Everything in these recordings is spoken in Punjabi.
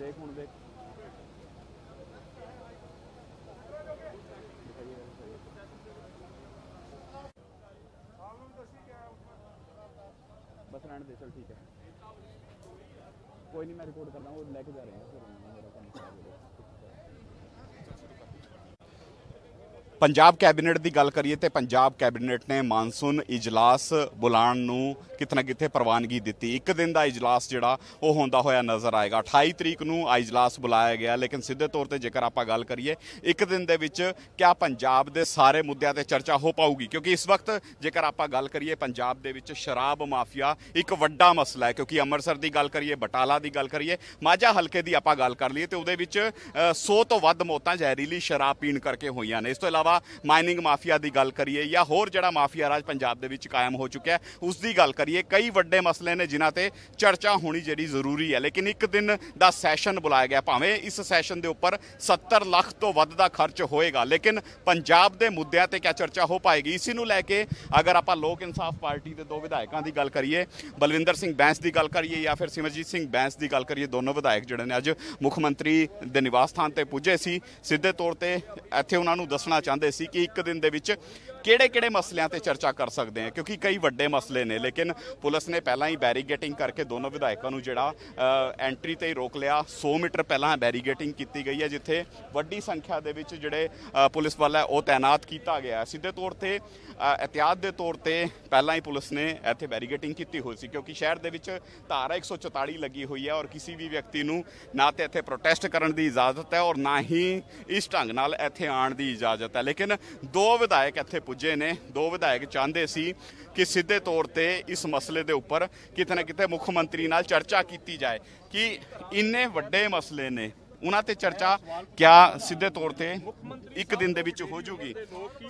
देख हुण देख बस रहने दे, चल ठीक है, कोई नहीं, मैं रिकॉर्ड करता हूँ, वो लेके जा रहे हैं फिर मेरा काम खराब हो गया। पंजाब कैबिनेट की गल करिए तो पंजाब कैबिनेट ने मानसून इजलास बुलाने नूं किते ना किते प्रवानगी दी। एक दिन का इजलास जिहड़ा वो होंदा होया नज़र आएगा। 28 तरीक नूं इजलास बुलाया गया, लेकिन सीधे तौर पर जेकर आप गल करिए एक दिन दे विच क्या पंजाब के सारे मुद्दों पर चर्चा हो पाऊगी? क्योंकि इस वक्त जेकर आप गल करिए पंजाब दे विच शराब माफिया एक वड्डा मसला है। क्योंकि अमृतसर की गल करिए, बटाला की गल करिए, माझा हल्के की आप गल कर लीए तो उहदे विच 100 तो वध मौतां जहरीली शराब पीण करके होईयां ने। इस तो इलावा माइनिंग माफिया की गल करिए या होर जिहड़ा माफिया राज पंजाब दे विच कायम हो चुका है उसकी गल करिए, कई वड्डे मसले ने जिन्हां ते चर्चा होनी जिहड़ी जरूरी है। लेकिन एक दिन का सैशन बुलाया गया, भावें इस सैशन के उपर 70 लाख तो वध दा खर्च होएगा, लेकिन पंजाब के मुद्दों पर क्या चर्चा हो पाएगी? इसी नूं लैके अगर आप लोक इंसाफ पार्टी के 2 विधायकों की गल करिए, बलविंदर सिंह बैंस की गल करिए या फिर सिमरजीत सिंह बैंस की गल करिए, दोनों विधायक जिहड़े ने अज मुख मंत्री के निवास स्थान पर पुजे सी, सीधे तौर पर इत्थे उन्हां नूं दसना चाहते सी कि एक दिन दे विच किहड़े-किहड़े मसलियां ते चर्चा कर सकते हैं, क्योंकि कई वड्डे मसले ने। लेकिन पुलिस ने पहला ही बैरीगेटिंग करके दोनों विधायकों नूं जिहड़ा एंट्री ते ही रोक लिया। 100 मीटर पहला बैरीगेटिंग की गई है, जिथे वड्डी संख्या दे विच जिहड़े पुलिस वाला वो तैनात किया गया। सीधे तौर पर एहतियात के तौर पर पहला ही पुलिस ने इत्थे बैरीगेटिंग की हुई सी, क्योंकि शहर दे विच धारा 144 लगी हुई है और किसी भी व्यक्ति नूं ना तो इत्थे प्रोटेस्ट करने की इजाजत है और ना ही इस ढंग नाल इत्थे आउण दी इजाजत है। लेकिन 2 विधायक इत्थे पुजे ने, 2 विधायक चाहते सी कि सीधे तौर पर इस मसले के उपर किते ना किते मुख मंत्री नाल चर्चा की जाए कि इन्ने वड्डे मसले ने, उन्हां ते चर्चा क्या सीधे तौर पर एक दिन दे विच हो जूगी?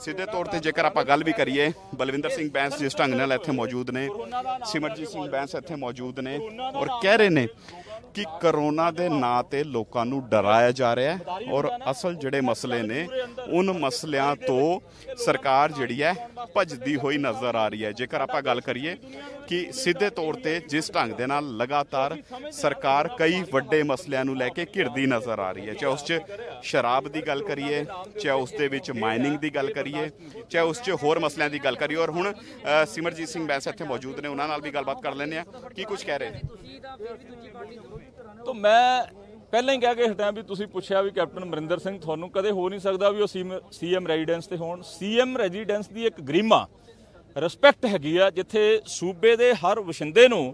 सीधे तौर पर जेकर आप गल भी करिए, बलविंदर सिंह बैंस जिस ढंग नाल इत्थे मौजूद ने, सिमरजीत सिंह बैंस इत्थे मौजूद ने और कह रहे ने कि करोना के नां ते लोकां नूं डराया जा रहा है और असल जिहड़े मसले ने उन मसलियां तो सरकार जिहड़ी है भजदी हुई नज़र आ रही है। जेकर आप गल करिए कि सीधे तौर पर जिस ढंग दे नाल लगातार सरकार कई वड्डे मसलियां नूं लैके घिरदी नज़र आ रही है, चाहे उस च शराब की गल करिए, चाहे उस दे विच माइनिंग की गल करिए, चाहे उस च होर मसलियां की गल करिए। और हुण सिमरजीत सिंह बैंस इत्थे मौजूद ने, उन्हां नाल भी गलबात कर लैंदे आ कि कुछ कह रहे हैं। तो मैं पहले ही कह के हटाया भी तुसीं पुछया भी कैप्टन अमरिंदर सिंह तुहानूं कदे हो नहीं सकता भी वो सीएम रेजीडेंस ते होण। सीएम रेजीडेंस की एक गरिमा रिस्पैक्ट हैगी आ, जिथे सूबे दे हर वशिंदे नूं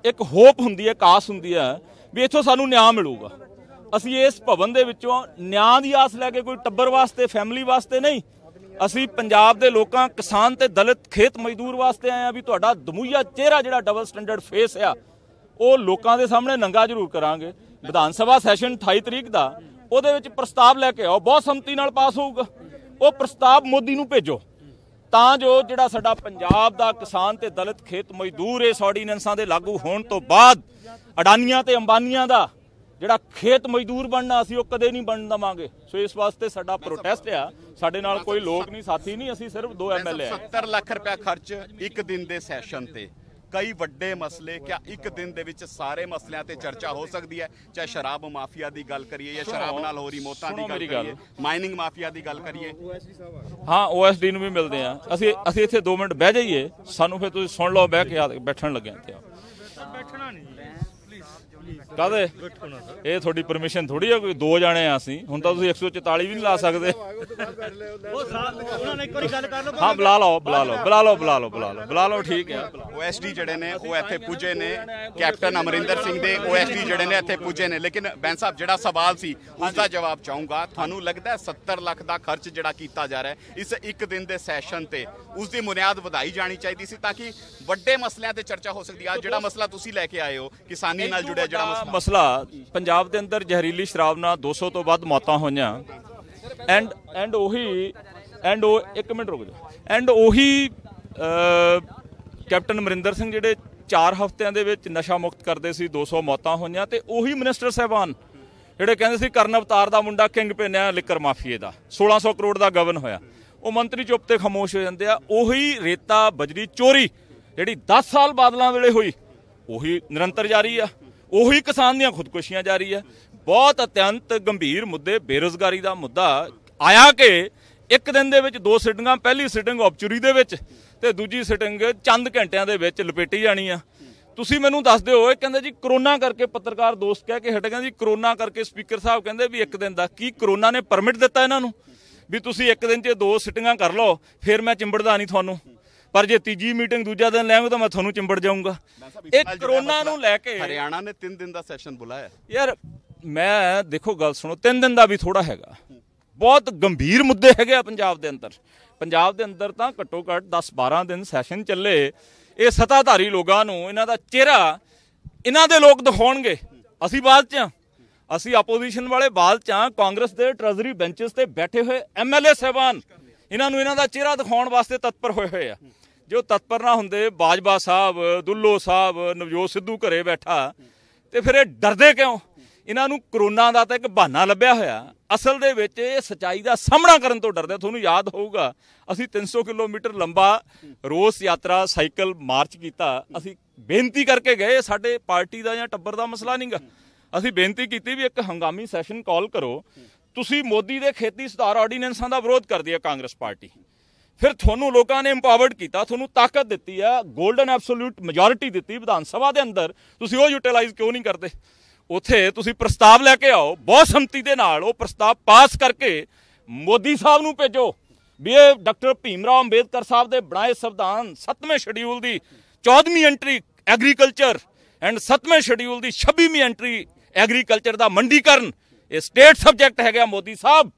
एक होप हुंदी है, कास हुंदी है भी इत्थों सानूं न्याय मिलूगा। असीं इस भवन दे विचों न्याय दी आस लैके कोई टब्बर वास्ते, फैमिली वास्ते नहीं, असीं पंजाब दे लोकां, किसान ते दलित खेत मजदूर वास्ते आए आ भी तुहाडा दमूया चेहरा जिहड़ा डबल स्टैंडर्ड फेस आ ਉਹ ਲੋਕਾਂ ਦੇ ਸਾਹਮਣੇ ਨੰਗਾ ਜ਼ਰੂਰ ਕਰਾਂਗੇ। ਵਿਧਾਨ ਸਭਾ ਸੈਸ਼ਨ 28 ਤਰੀਕ ਦਾ ਉਹਦੇ ਵਿੱਚ ਪ੍ਰਸਤਾਵ ਲੈ ਕੇ ਆਓ, ਬਹੁਤ ਸੰਮਤੀ ਨਾਲ ਪਾਸ ਹੋਊਗਾ। ਉਹ ਪ੍ਰਸਤਾਵ ਮੋਦੀ ਨੂੰ ਭੇਜੋ ਤਾਂ ਜੋ ਜਿਹੜਾ ਸਾਡਾ ਪੰਜਾਬ ਦਾ ਕਿਸਾਨ ਤੇ ਦਲਿਤ ਖੇਤ ਮਜ਼ਦੂਰ ਇਸ ਆਰਡੀਨੈਂਸਾਂ ਦੇ ਲਾਗੂ ਹੋਣ ਤੋਂ ਬਾਅਦ ਅਡਾਨੀਆਂ ਤੇ ਅੰਬਾਨੀਆਂ ਦਾ ਜਿਹੜਾ ਖੇਤ ਮਜ਼ਦੂਰ ਬਣਨਾ ਅਸੀਂ ਉਹ ਕਦੇ ਨਹੀਂ ਬਣਨ ਦੇਵਾਂਗੇ। ਸੋ ਇਸ ਵਾਸਤੇ ਸਾਡਾ ਪ੍ਰੋਟੈਸਟ ਆ, ਸਾਡੇ ਨਾਲ ਕੋਈ ਲੋਕ ਨਹੀਂ, ਸਾਥੀ ਨਹੀਂ, ਅਸੀਂ ਸਿਰਫ 2 MLA ਆ। 70 ਲੱਖ रुपया खर्च एक दिन के सैशन ते, कई वड्डे मसले, क्या एक दिन दे विच सारे मसलियां ते चर्चा हो सकती है? चाहे शराब माफिया की गल करिए या शराब नाल हो रही मौतां दी गल करिए, माइनिंग माफिया की गल करिए। हाँ, OSD ਨੂੰ ਵੀ ਮਿਲਦੇ ਆ ਅਸੀਂ ਇੱਥੇ 2 ਮਿੰਟ ਬਹਿ ਜਾਈਏ, ਸਾਨੂੰ ਫਿਰ ਤੁਸੀਂ ਸੁਣ ਲਓ, ਬਹਿ ਕੇ ਬੈਠਣ ਲੱਗੇ ਇੱਥੇ। ਬੈਠਣਾ ਨਹੀਂ ਕਾਹਦੇ, ਇਹ ਤੁਹਾਡੀ ਪਰਮਿਸ਼ਨ ਥੋੜੀ ਆ, ਕੋਈ 2 ਜਾਣੇ ਆ ਅਸੀਂ, ਹੁਣ ਤਾਂ ਤੁਸੀਂ 144 ਵੀ ਨਹੀਂ ਲਾ ਸਕਦੇ। ਹਾਂ, ਬੁਲਾ ਲਓ ਠੀਕ ਹੈ। OSD ਜਿਹੜੇ ਨੇ ਉਹ ਇੱਥੇ ਪੁੱਜੇ ਨੇ, ਕੈਪਟਨ ਅਮਰਿੰਦਰ ਸਿੰਘ ਦੇ OSD ਜਿਹੜੇ ਨੇ ਇੱਥੇ ਪੁੱਜੇ ਨੇ। ਲੇਕਿਨ ਬੈਂਸ ਸਾਹਿਬ ਜਿਹੜਾ ਸਵਾਲ ਸੀ ਉਸਦਾ ਜਵਾਬ ਚਾਹੂੰਗਾ, ਤੁਹਾਨੂੰ ਲੱਗਦਾ ਹੈ 70 ਲੱਖ ਦਾ ਖਰਚ ਜਿਹੜਾ ਕੀਤਾ ਜਾ ਰਿਹਾ ਹੈ ਇਸ ਇੱਕ ਦਿਨ ਦੇ ਸੈਸ਼ਨ ਤੇ ਉਸ ਦੀ ਬੁਨਿਆਦ ਵਧਾਈ ਜਾਣੀ ਚਾਹੀਦੀ ਸੀ ਤਾਂ ਕਿ ਵੱਡੇ ਮਸਲਿਆਂ ਤੇ ਚਰਚਾ ਹੋ ਸਕਦੀ ਆ? ਜਿਹੜਾ ਮਸਲਾ ਤੁਸੀਂ ਲੈ ਕੇ ਆਏ ਹੋ ਕਿਸਾਨੀ ਨਾਲ ਜੁੜਿਆ ਜਿਹੜਾ ਮਸਲਾ ਪੰਜਾਬ ਦੇ ਅੰਦਰ ਜ਼ਹਿਰੀਲੀ ਸ਼ਰਾਬ ਨਾਲ 200 ਤੋਂ ਵੱਧ ਮੌਤਾਂ ਹੋਈਆਂ ਐਂਡ ਉਹੀ ਕੈਪਟਨ ਅਮਰਿੰਦਰ ਸਿੰਘ ਜਿਹੜੇ 4 ਹਫ਼ਤਿਆਂ ਦੇ ਵਿੱਚ ਨਸ਼ਾ ਮੁਕਤ ਕਰਦੇ ਸੀ, 200 ਮੌਤਾਂ ਹੋਈਆਂ, ਤੇ ਉਹੀ ਮਿਨਿਸਟਰ ਸਾਹਿਬਾਨ ਜਿਹੜੇ ਕਹਿੰਦੇ ਸੀ ਕਰਨ ਅਵਤਾਰ ਦਾ ਮੁੰਡਾ ਕਿੰਗ ਪਿਨ ਆ ਲਿਕਰ ਮਾਫੀਏ ਦਾ, 1600 ਕਰੋੜ ਦਾ ਗਵਨ ਹੋਇਆ, ਉਹ ਮੰਤਰੀ ਚੁੱਪ ਤੇ ਖਾਮੋਸ਼ ਹੋ ਜਾਂਦੇ ਆ। ਉਹੀ ਰੇਤਾ ਬਜਰੀ ਚੋਰੀ ਜਿਹੜੀ 10 ਸਾਲ ਬਾਦਲਾਂ ਵੇਲੇ ਹੋਈ ਉਹੀ ਨਿਰੰਤਰ ਜਾਰੀ ਆ। ਉਹੀ ਕਿਸਾਨ ਦੀਆਂ ਖੁਦਕੁਸ਼ੀਆਂ ਜਾਰੀ ਹੈ। ਬਹੁਤ ਅਤਿਅੰਤ ਗੰਭੀਰ ਮੁੱਦੇ, ਬੇਰੁਜ਼ਗਾਰੀ ਦਾ ਮੁੱਦਾ ਆਇਆ ਕਿ ਇੱਕ ਦਿਨ ਦੇ ਵਿੱਚ 2 ਸਿਟਿੰਗਾਂ, ਪਹਿਲੀ ਸਿਟਿੰਗ ਔਪਚੁਰੀ ਦੇ ਵਿੱਚ ਤੇ ਦੂਜੀ ਸਿਟਿੰਗ ਚੰਦ ਘੰਟਿਆਂ ਦੇ ਵਿੱਚ ਲਪੇਟੀ ਜਾਣੀ ਆ। ਤੁਸੀਂ ਮੈਨੂੰ ਦੱਸ ਦਿਓ, ਇਹ ਕਹਿੰਦੇ ਜੀ ਕਰੋਨਾ ਕਰਕੇ, ਪੱਤਰਕਾਰ ਦੋਸਤ ਕਹਿ ਕੇ ਹਟ ਗਏ ਜੀ ਕਰੋਨਾ ਕਰਕੇ ਸਪੀਕਰ ਸਾਹਿਬ ਕਹਿੰਦੇ ਵੀ ਇੱਕ ਦਿਨ ਦਾ। ਕੀ ਕਰੋਨਾ ਨੇ ਪਰਮਿਟ ਦਿੱਤਾ ਇਹਨਾਂ ਨੂੰ ਵੀ ਤੁਸੀਂ ਇੱਕ ਦਿਨ 'ਚ 2 ਸਿਟਿੰਗਾਂ ਕਰ ਲਓ, ਫਿਰ ਮੈਂ ਚਿੰਬੜਦਾ ਨਹੀਂ ਤੁਹਾਨੂੰ, ਪਰ ਜੇ ਤੀਜੀ ਮੀਟਿੰਗ ਦੂਜਾ ਦਿਨ ਲੈਵਾਂਗੇ ਤਾਂ ਮੈਂ ਤੁਹਾਨੂੰ ਚਿੰਬੜ ਜਾਊਂਗਾ। ਇਹ ਕਰੋਨਾ ਨੂੰ ਲੈ ਕੇ ਹਰਿਆਣਾ ਨੇ 3 ਦਿਨ ਦਾ ਸੈਸ਼ਨ ਬੁਲਾਇਆ ਯਾਰ। ਮੈਂ ਦੇਖੋ ਗੱਲ ਸੁਣੋ, 3 ਦਿਨ ਦਾ ਵੀ ਥੋੜਾ ਹੈਗਾ, ਬਹੁਤ ਗੰਭੀਰ ਮੁੱਦੇ ਹੈਗੇ ਆ ਪੰਜਾਬ ਦੇ ਅੰਦਰ। ਪੰਜਾਬ ਦੇ ਅੰਦਰ ਤਾਂ ਘੱਟੋ ਘੱਟ 10-12 ਦਿਨ ਸੈਸ਼ਨ ਚੱਲੇ। ਇਹ ਸੱਤਾਧਾਰੀ ਲੋਕਾਂ ਨੂੰ ਇਹਨਾਂ ਦਾ ਚਿਹਰਾ ਇਹਨਾਂ ਦੇ ਲੋਕ ਦਿਖਾਉਣਗੇ। ਅਸੀਂ ਬਾਅਦ 'ਚ, ਅਸੀਂ ਆਪੋਜੀਸ਼ਨ ਵਾਲੇ ਬਾਅਦ 'ਚ, ਕਾਂਗਰਸ ਦੇ ਟਰੈਜ਼ਰੀ ਬੈਂਚਸ ਤੇ ਬੈਠੇ ਹੋਏ MLA ਸਾਹਿਬਾਨ ਇਹਨਾਂ ਨੂੰ ਇਹਨਾਂ ਦਾ ਚਿਹਰਾ ਦਿਖਾਉਣ ਵਾਸਤੇ ਤਤਪਰ ਹੋਏ ਆ। ਜੋ ਤਤਪਰ ਨਾ ਹੁੰਦੇ, ਬਾਜਵਾ ਸਾਹਿਬ, ਦੁੱਲੋ ਸਾਹਿਬ, ਨਵਜੋਤ ਸਿੱਧੂ ਘਰੇ ਬੈਠਾ, ਤੇ ਫਿਰ ਇਹ ਡਰਦੇ ਕਿਉਂ? ਇਹਨਾਂ ਨੂੰ ਕਰੋਨਾ ਦਾ ਤਾਂ ਇੱਕ ਬਹਾਨਾ ਲੱਭਿਆ ਹੋਇਆ, ਅਸਲ ਦੇ ਵਿੱਚ ਇਹ ਸੱਚਾਈ ਦਾ ਸਾਹਮਣਾ ਕਰਨ ਤੋਂ ਡਰਦੇ। ਤੁਹਾਨੂੰ ਯਾਦ ਹੋਊਗਾ ਅਸੀਂ 300 ਕਿਲੋਮੀਟਰ ਲੰਬਾ ਰੋਸ ਯਾਤਰਾ ਸਾਈਕਲ ਮਾਰਚ ਕੀਤਾ। ਅਸੀਂ ਬੇਨਤੀ ਕਰਕੇ ਗਏ, ਸਾਡੇ ਪਾਰਟੀ ਦਾ ਜਾਂ ਟੱਬਰ ਦਾ ਮਸਲਾ ਨਹੀਂਗਾ। ਅਸੀਂ ਬੇਨਤੀ ਕੀਤੀ ਵੀ ਇੱਕ ਹੰਗਾਮੀ ਸੈਸ਼ਨ ਕਾਲ ਕਰੋ। ਤੁਸੀਂ ਮੋਦੀ ਦੇ ਖੇਤੀ ਸੁਧਾਰ ਆਰਡੀਨੈਂਸਾਂ ਦਾ ਵਿਰੋਧ ਕਰਦੀ ਹੈ ਕਾਂਗਰਸ ਪਾਰਟੀ, ਫਿਰ ਤੁਹਾਨੂੰ ਲੋਕਾਂ ਨੇ ਇੰਪਾਵਰਡ ਕੀਤਾ, ਤੁਹਾਨੂੰ ਤਾਕਤ ਦਿੱਤੀ ਆ, ਗੋਲਡਨ ਐਬਸੋਲੂਟ ਮੈਜੋਰਿਟੀ ਦਿੱਤੀ ਵਿਧਾਨ ਸਭਾ ਦੇ ਅੰਦਰ, ਤੁਸੀਂ ਉਹ ਯੂਟਿਲਾਈਜ਼ ਕਿਉਂ ਨਹੀਂ ਕਰਦੇ? ਉੱਥੇ ਤੁਸੀਂ ਪ੍ਰਸਤਾਵ ਲੈ ਕੇ ਆਓ, ਬਹੁਤ ਸੰਮਤੀ ਦੇ ਨਾਲ ਉਹ ਪ੍ਰਸਤਾਵ ਪਾਸ ਕਰਕੇ ਮੋਦੀ ਸਾਹਿਬ ਨੂੰ ਭੇਜੋ ਵੀ ਇਹ ਡਾਕਟਰ ਭੀਮ ਰਾਓ ਅੰਬੇਦਕਰ ਸਾਹਿਬ ਦੇ ਬਣਾਏ ਸੰਵਿਧਾਨ 7ਵੇਂ schedule the 14ਵੀਂ entry agriculture and 7ਵੇਂ schedule the 26ਵੀਂ entry agriculture ਦਾ ਮੰਡੀਕਰਨ, ਇਹ ਸਟੇਟ ਸਬਜੈਕਟ ਹੈਗਾ ਮੋਦੀ ਸਾਹਿਬ।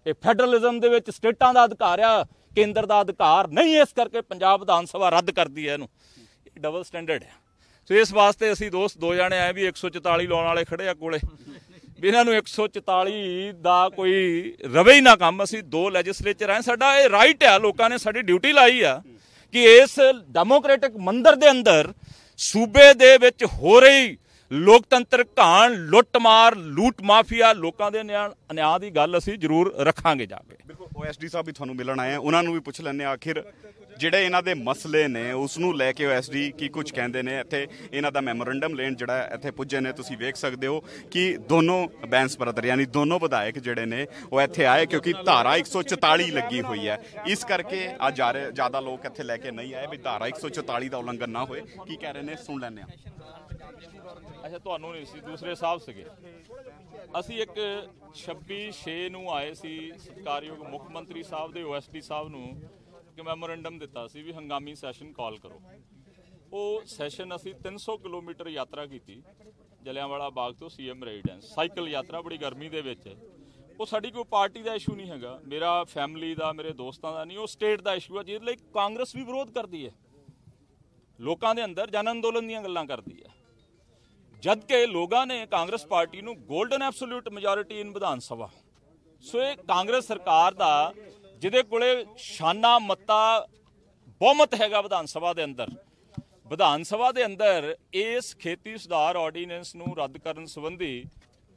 ਇਹ ਫੈਡਰਲਿਜ਼ਮ ਦੇ ਵਿੱਚ ਸਟੇਟਾਂ ਦਾ ਅਧਿਕਾਰ ਆ, ਕੇਂਦਰ ਦਾ ਅਧਿਕਾਰ ਨਹੀਂ। ਇਸ ਕਰਕੇ ਪੰਜਾਬ ਵਿਧਾਨ ਸਭਾ ਰੱਦ ਕਰਦੀ ਹੈ ਇਹਨੂੰ। ਇਹ ਡਬਲ ਸਟੈਂਡਰਡ ਹੈ। ਸੋ ਇਸ ਵਾਸਤੇ ਅਸੀਂ ਦੋਸਤ 2 ਜਾਣੇ ਆਏ ਵੀ 144 ਲਾਉਣ ਵਾਲੇ ਖੜੇ ਆ ਕੋਲੇ, ਵੀ ਇਹਨਾਂ ਨੂੰ 144 ਦਾ ਕੋਈ ਰਵੇ ਹੀ ਨਾ ਕੰਮ। ਅਸੀਂ 2 ਲੈਜਿਸਲੇਚਰ ਆਏ, ਸਾਡਾ ਇਹ ਰਾਈਟ ਆ, ਲੋਕਾਂ ਨੇ ਸਾਡੀ ਡਿਊਟੀ ਲਾਈ ਆ ਕਿ ਇਸ ਡੈਮੋਕ੍ਰੈਟਿਕ ਮੰਦਰ ਦੇ ਅੰਦਰ ਸੂਬੇ ਦੇ ਵਿੱਚ ਹੋ ਰਹੀ ਲੋਕਤੰਤਰ ਘਾਣ, ਲੁੱਟਮਾਰ, ਲੂਟ ਮਾਫੀਆ, ਲੋਕਾਂ ਦੇ ਨਿਆਂ ਦੀ ਗੱਲ ਅਸੀਂ ਜ਼ਰੂਰ ਰੱਖਾਂਗੇ ਜਾ ਕੇ। ਬਿਲਕੁਲ, OSD ਸਾਹਿਬ ਵੀ ਤੁਹਾਨੂੰ ਮਿਲਣ ਆਏ ਆ, ਉਹਨਾਂ ਨੂੰ ਵੀ ਪੁੱਛ ਲੈਂਦੇ ਆ ਆਖਿਰ ਜਿਹੜੇ ਇਹਨਾਂ ਦੇ ਮਸਲੇ ਨੇ ਉਸ ਨੂੰ ਲੈ ਕੇ OSD ਕੀ ਕੁਝ ਕਹਿੰਦੇ ਨੇ। ਇੱਥੇ ਇਹਨਾਂ ਦਾ ਮੈਮੋਰੰਡਮ ਲੈਣ ਜਿਹੜਾ ਇੱਥੇ ਪੁੱਜੇ ਨੇ, ਤੁਸੀਂ ਵੇਖ ਸਕਦੇ ਹੋ ਕਿ ਦੋਨੋਂ ਬੈਂਸ ਬ੍ਰਦਰ ਯਾਨੀ ਦੋਨੋਂ ਵਿਧਾਇਕ ਜਿਹੜੇ ਨੇ ਉਹ ਇੱਥੇ ਆਏ ਕਿਉਂਕਿ ਧਾਰਾ 144 ਲੱਗੀ ਹੋਈ ਹੈ। ਇਸ ਕਰਕੇ ਅੱਜ ਜ਼ਿਆਦਾ ਲੋਕ ਇੱਥੇ ਲੈ ਕੇ ਨਹੀਂ ਆਏ ਵੀ ਧਾਰਾ 144 ਦਾ ਉਲੰਘਣ ਨਾ ਹੋਏ। ਕੀ ਕਹਿ ਰਹੇ ਨੇ ਸੁਣ ਲੈਂਦੇ ਆ। ਅੱਛਾ, ਤੁਹਾਨੂੰ ਨਹੀਂ ਸੀ, ਦੂਸਰੇ ਸਾਹਿਬ ਸੀਗੇ। ਅਸੀਂ ਇੱਕ 26/6 ਨੂੰ ਆਏ ਸੀ, ਸਤਿਕਾਰਯੋਗ ਮੁੱਖ ਮੰਤਰੀ ਸਾਹਿਬ ਦੇ OSD ਸਾਹਿਬ ਨੂੰ ਇੱਕ ਮੈਮੋਰੰਡਮ ਦਿੱਤਾ ਸੀ ਵੀ ਹੰਗਾਮੀ ਸੈਸ਼ਨ ਕਾਲ ਕਰੋ। ਉਹ ਸੈਸ਼ਨ ਅਸੀਂ 300 ਕਿਲੋਮੀਟਰ ਯਾਤਰਾ ਕੀਤੀ ਜਲਿਆਂਵਾਲਾ ਬਾਗ ਤੋਂ CM ਰੈਜ਼ੀਡੈਂਸ, ਸਾਈਕਲ ਯਾਤਰਾ, ਬੜੀ ਗਰਮੀ ਦੇ ਵਿੱਚ। ਉਹ ਸਾਡੀ ਕੋਈ ਪਾਰਟੀ ਦਾ ਇਸ਼ੂ ਨਹੀਂ ਹੈਗਾ, ਮੇਰਾ ਫੈਮਿਲੀ ਦਾ, ਮੇਰੇ ਦੋਸਤਾਂ ਦਾ ਨਹੀਂ, ਉਹ ਸਟੇਟ ਦਾ ਇਸ਼ੂ ਹੈ ਜਿਹਦੇ ਲਈ ਕਾਂਗਰਸ ਵੀ ਵਿਰੋਧ ਕਰਦੀ ਹੈ, ਲੋਕਾਂ ਦੇ ਅੰਦਰ ਜਨ ਅੰਦੋਲਨ ਦੀਆਂ ਗੱਲਾਂ ਕਰਦੀ ਹੈ। ਜਦ ਕਿ ਲੋਕਾਂ ਨੇ ਕਾਂਗਰਸ ਪਾਰਟੀ ਨੂੰ ਗੋਲਡਨ ਐਬਸੋਲੂਟ ਮੈਜੋਰਿਟੀ ਇਨ ਵਿਧਾਨ ਸਭਾ। ਸੋ ਇਹ ਕਾਂਗਰਸ ਸਰਕਾਰ ਦਾ ਜਿਹਦੇ ਕੋਲੇ ਸ਼ਾਨਾ ਮੱਤਾ ਬਹੁਮਤ ਹੈਗਾ ਵਿਧਾਨ ਸਭਾ ਦੇ ਅੰਦਰ, ਵਿਧਾਨ ਸਭਾ ਦੇ ਅੰਦਰ ਇਸ ਖੇਤੀ ਸੁਧਾਰ ਆਰਡੀਨੈਂਸ ਨੂੰ ਰੱਦ ਕਰਨ ਸੰਬੰਧੀ